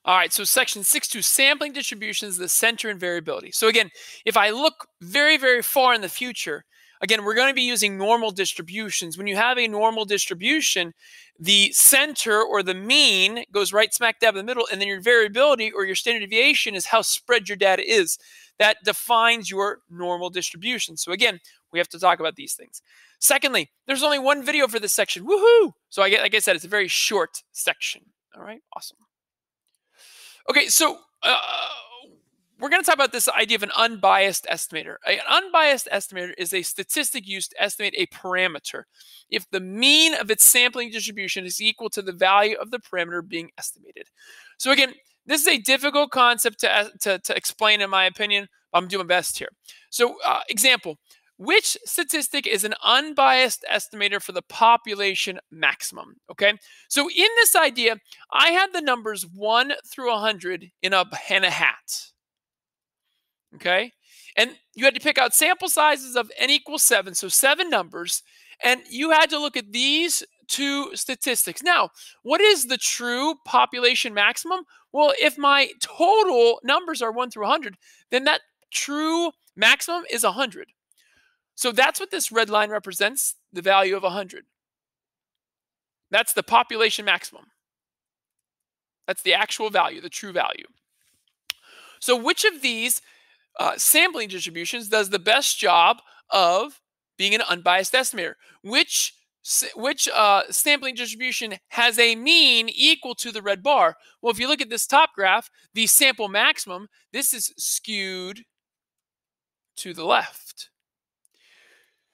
All right, so section 6.2, sampling distributions, the center and variability. So again, if I look very, very far in the future, again, we're going to be using normal distributions. When you have a normal distribution, the center or the mean goes right smack dab in the middle, and then your variability or your standard deviation is how spread your data is. That defines your normal distribution. So again, we have to talk about these things. Secondly, there's only one video for this section. Woohoo! So like I said, it's a very short section. All right, awesome. Okay, so we're going to talk about this idea of an unbiased estimator. An unbiased estimator is a statistic used to estimate a parameter if the mean of its sampling distribution is equal to the value of the parameter being estimated. So again, this is a difficult concept to explain, in my opinion. I'm doing my best here. So example, which statistic is an unbiased estimator for the population maximum? Okay, so in this idea, I had the numbers 1 through 100 in a hat. Okay, and you had to pick out sample sizes of n equals 7, so 7 numbers, and you had to look at these two statistics. Now, what is the true population maximum? Well, if my total numbers are 1 through 100, then that true maximum is 100. So that's what this red line represents, the value of 100. That's the population maximum. That's the actual value, the true value. So which of these sampling distributions does the best job of being an unbiased estimator? Which sampling distribution has a mean equal to the red bar? Well, if you look at this top graph, the sample maximum, this is skewed to the left.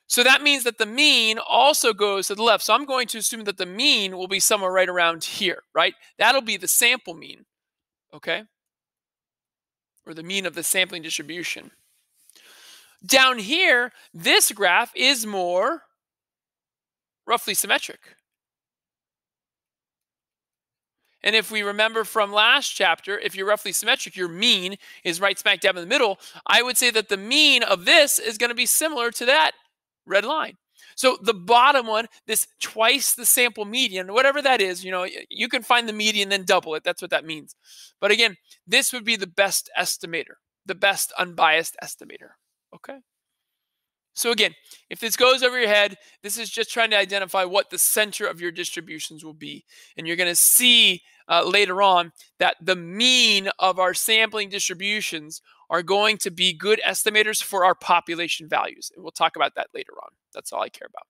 So that means that the mean also goes to the left. So I'm going to assume that the mean will be somewhere right around here, right? That'll be the sample mean, okay? Or the mean of the sampling distribution. Down here, this graph is more roughly symmetric. And if we remember from last chapter, if you're roughly symmetric, your mean is right smack dab in the middle. I would say that the mean of this is going to be similar to that red line. So the bottom one, this twice the sample median, whatever that is, you can find the median and then double it. That's what that means. But again, this would be the best estimator, the best unbiased estimator. Okay. So again, if this goes over your head, this is just trying to identify what the center of your distributions will be. And you're going to see later on that the mean of our sampling distributions are going to be good estimators for our population values. And we'll talk about that later on. That's all I care about.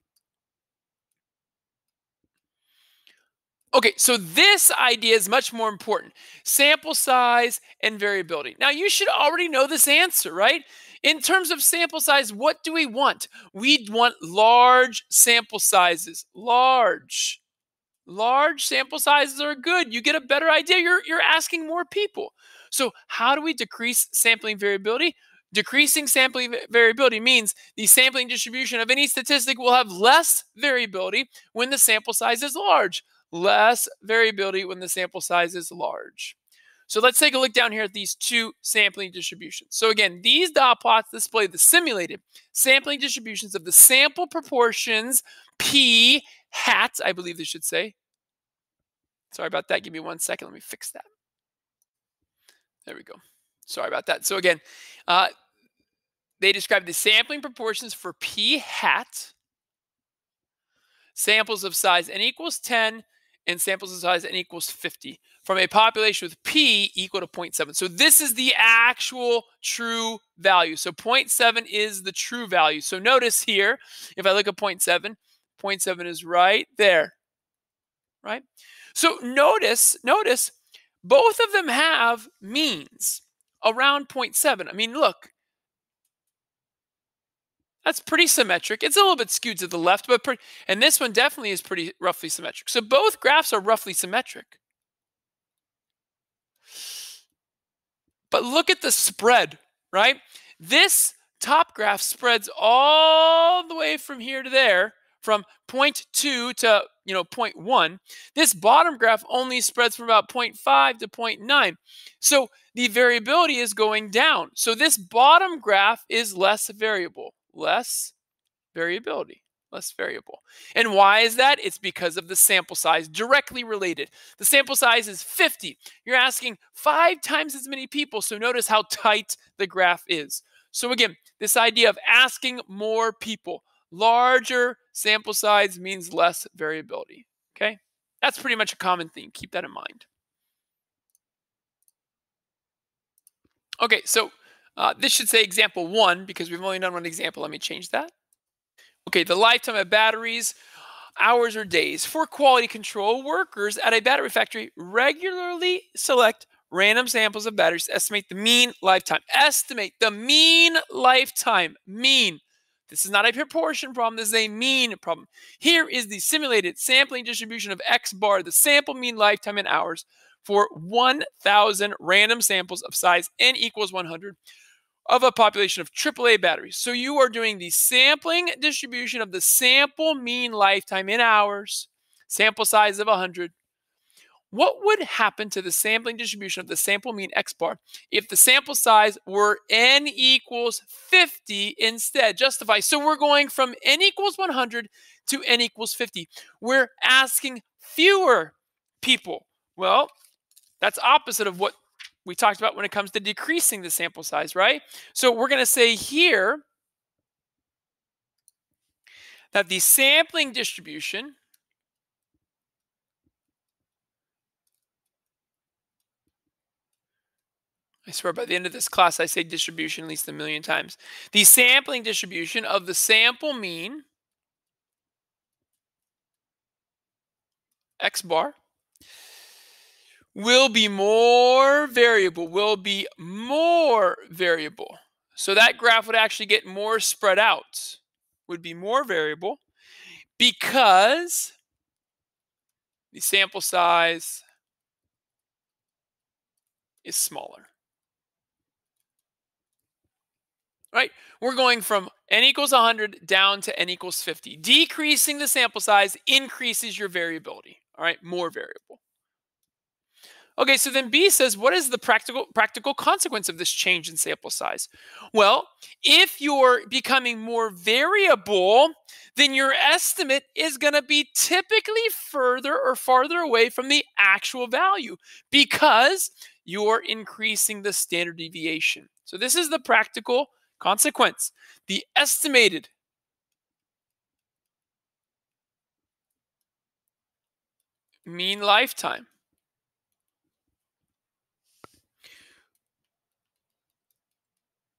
Okay, so this idea is much more important. Sample size and variability. Now, you should already know this answer, right? In terms of sample size, what do we want? We want large sample sizes. Large sample sizes are good. You get a better idea. You're asking more people. So how do we decrease sampling variability? Decreasing sampling variability means the sampling distribution of any statistic will have less variability when the sample size is large. Less variability when the sample size is large. So let's take a look down here at these two sampling distributions. So again, these dot plots display the simulated sampling distributions of the sample proportions p hat, I believe they should say. Sorry about that. Give me 1 second. Let me fix that. There we go. Sorry about that. So again, they describe the sampling proportions for p hat, samples of size n equals 10, and samples of size n equals 50 from a population with p equal to 0.7. So this is the actual true value. So 0.7 is the true value. So notice here, if I look at 0.7, 0.7 is right there, right? So notice, both of them have means around 0.7. I mean, look, that's pretty symmetric. It's a little bit skewed to the left, but and this one definitely is pretty roughly symmetric. So both graphs are roughly symmetric. But look at the spread, right? This top graph spreads all the way from here to there, from 0.2 to 0.1. This bottom graph only spreads from about 0.5 to 0.9. So the variability is going down. So this bottom graph is less variable. Less variability. Less variable. And why is that? It's because of the sample size, directly related. The sample size is 50. You're asking 5 times as many people. So notice how tight the graph is. So again, this idea of asking more people, larger sample size means less variability. Okay? That's pretty much a common theme. Keep that in mind. Okay, so this should say example 1 because we've only done one example. Let me change that. Okay, the lifetime of batteries, hours or days. For quality control, workers at a battery factory regularly select random samples of batteries to estimate the mean lifetime. Estimate the mean lifetime. Mean. This is not a proportion problem. This is a mean problem. Here is the simulated sampling distribution of X bar, the sample mean lifetime in hours for 1,000 random samples of size n equals 100 of a population of AAA batteries. So you are doing the sampling distribution of the sample mean lifetime in hours, sample size of 100. What would happen to the sampling distribution of the sample mean X bar if the sample size were n equals 50 instead? Justify. So we're going from n equals 100 to n equals 50. We're asking fewer people. Well, that's opposite of what we talked about when it comes to decreasing the sample size, right? So we're going to say here that the sampling distribution I swear by the end of this class I say distribution at least a million times. The sampling distribution of the sample mean X bar will be more variable, So that graph would actually get more spread out, would be more variable because the sample size is smaller. Right? We're going from n equals 100 down to n equals 50. Decreasing the sample size increases your variability. All right, more variable. Okay, so then B says, what is the practical consequence of this change in sample size? Well, if you're becoming more variable, then your estimate is going to be typically further or farther away from the actual value because you're increasing the standard deviation. So this is the practical consequence. The estimated mean lifetime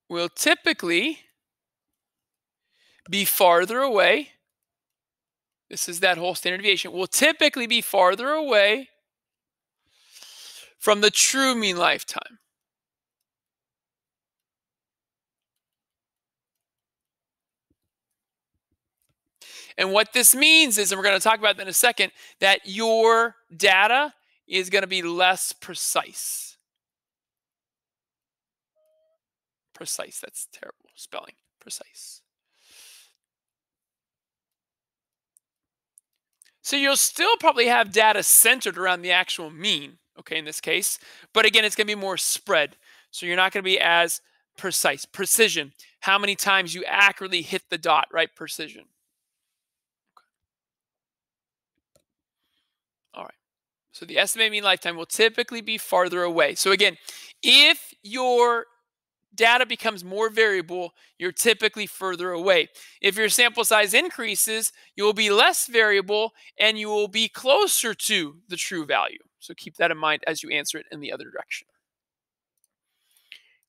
will typically be farther away. This is that whole standard deviation. Will typically be farther away from the true mean lifetime. And what this means is, and we're going to talk about that in a second, that your data is going to be less precise. Precise, that's terrible spelling. Precise. So you'll still probably have data centered around the actual mean, okay, in this case. But again, it's going to be more spread. So you're not going to be as precise. Precision, how many times you accurately hit the dot, right? Precision. All right. So the estimated mean lifetime will typically be farther away. So again, if your data becomes more variable, you're typically further away. If your sample size increases, you will be less variable and you will be closer to the true value. So keep that in mind as you answer it in the other direction.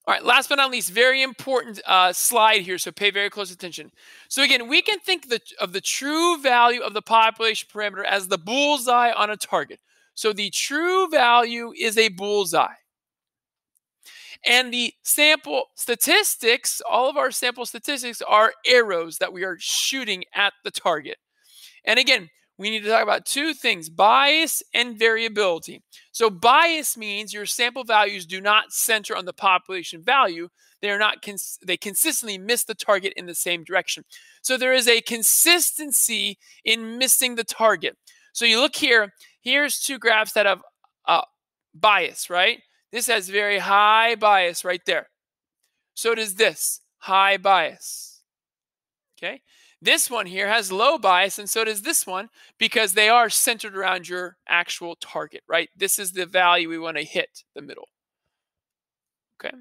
All right, last but not least, very important slide here, so pay very close attention. So again, we can think of the true value of the population parameter as the bullseye on a target. So the true value is a bullseye. And the sample statistics, all of our sample statistics are arrows that we are shooting at the target. And again, we need to talk about two things, bias and variability. So bias means your sample values do not center on the population value. They consistently miss the target in the same direction. So there is a consistency in missing the target. So you look here, here's two graphs that have bias, right? This has very high bias right there. So does this, high bias. Okay? This one here has low bias, and so does this one, because they are centered around your actual target, right? This is the value we want to hit, the middle. Okay.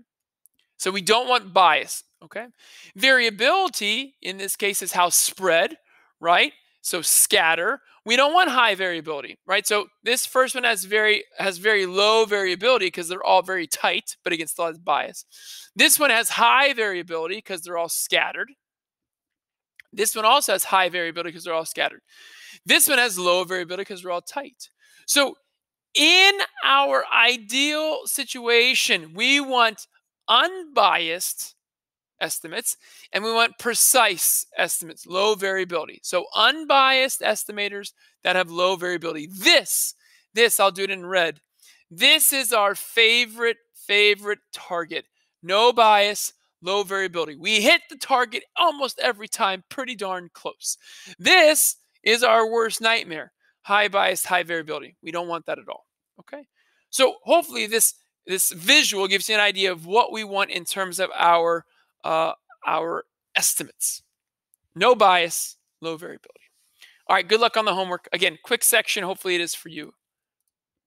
So we don't want bias. Okay. Variability in this case is how spread, right? So scatter. We don't want high variability, right? So this first one has very low variability because they're all very tight, but again, still has bias. This one has high variability because they're all scattered. This one also has high variability because they're all scattered. This one has low variability because they're all tight. So in our ideal situation, we want unbiased estimates and we want precise estimates, low variability. So unbiased estimators that have low variability. This I'll do it in red. This is our favorite target. No bias, low variability. We hit the target almost every time, pretty darn close. This is our worst nightmare. High bias, high variability. We don't want that at all. Okay? So hopefully this visual gives you an idea of what we want in terms of our estimates. No bias, low variability. All right, good luck on the homework. Again, quick section. Hopefully it is for you.